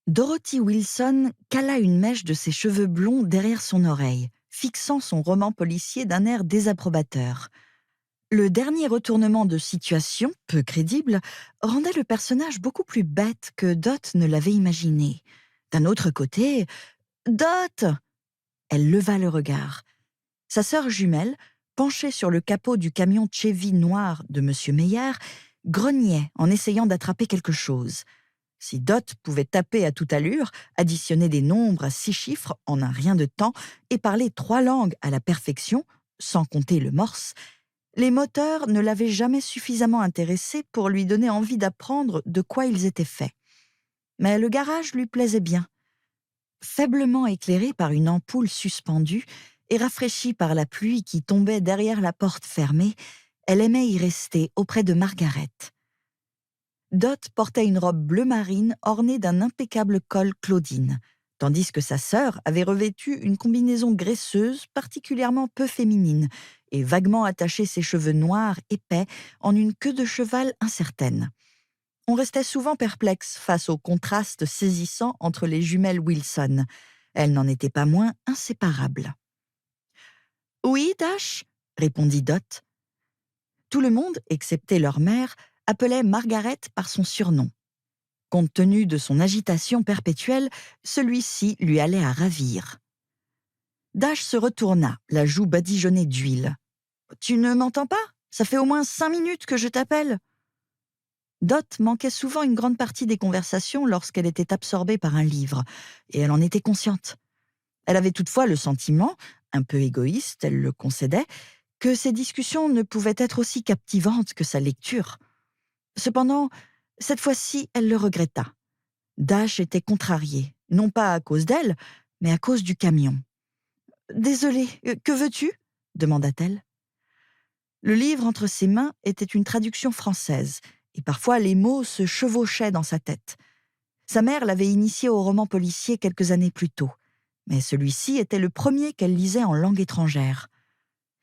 Dorothy Wilson cala une mèche de ses cheveux blonds derrière son oreille, fixant son roman policier d'un air désapprobateur. Le dernier retournement de situation, peu crédible, rendait le personnage beaucoup plus bête que Dot ne l'avait imaginé. D'un autre côté, Dot! Elle leva le regard. Sa sœur jumelle, penchée sur le capot du camion Chevy noir de M. Meyer, grognait en essayant d'attraper quelque chose. Si Dot pouvait taper à toute allure, additionner des nombres à 6 chiffres en un rien de temps et parler 3 langues à la perfection, sans compter le morse, les moteurs ne l'avaient jamais suffisamment intéressée pour lui donner envie d'apprendre de quoi ils étaient faits. Mais le garage lui plaisait bien. Faiblement éclairé par une ampoule suspendue et rafraîchi par la pluie qui tombait derrière la porte fermée, elle aimait y rester auprès de Margaret. Dot portait une robe bleu marine ornée d'un impeccable col Claudine, tandis que sa sœur avait revêtu une combinaison graisseuse particulièrement peu féminine et vaguement attaché ses cheveux noirs épais en une queue de cheval incertaine. On restait souvent perplexe face au contraste saisissant entre les jumelles Wilson. Elles n'en étaient pas moins inséparables. « Oui, Dash ?» répondit Dot. Tout le monde, excepté leur mère, appelait Margaret par son surnom. Compte tenu de son agitation perpétuelle, celui-ci lui allait à ravir. Dash se retourna, la joue badigeonnée d'huile. « Tu ne m'entends pas ? Ça fait au moins 5 minutes que je t'appelle. » Dot manquait souvent une grande partie des conversations lorsqu'elle était absorbée par un livre, et elle en était consciente. Elle avait toutefois le sentiment, un peu égoïste, elle le concédait, que ses discussions ne pouvaient être aussi captivantes que sa lecture. Cependant, cette fois-ci, elle le regretta. Dash était contrariée, non pas à cause d'elle, mais à cause du camion. « Désolée, que veux-tu » demanda-t-elle. Le livre entre ses mains était une traduction française, et parfois les mots se chevauchaient dans sa tête. Sa mère l'avait initiée au roman policier quelques années plus tôt, mais celui-ci était le premier qu'elle lisait en langue étrangère.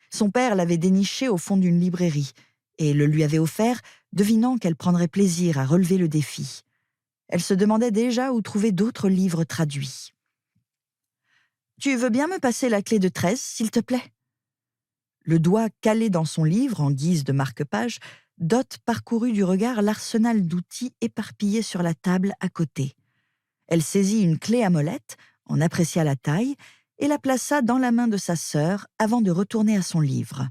Son père l'avait déniché au fond d'une librairie, et le lui avait offert, devinant qu'elle prendrait plaisir à relever le défi. Elle se demandait déjà où trouver d'autres livres traduits. « Tu veux bien me passer la clé de 13, s'il te plaît ?» Le doigt calé dans son livre en guise de marque-page, Dot parcourut du regard l'arsenal d'outils éparpillés sur la table à côté. Elle saisit une clé à molette, en apprécia la taille, et la plaça dans la main de sa sœur avant de retourner à son livre.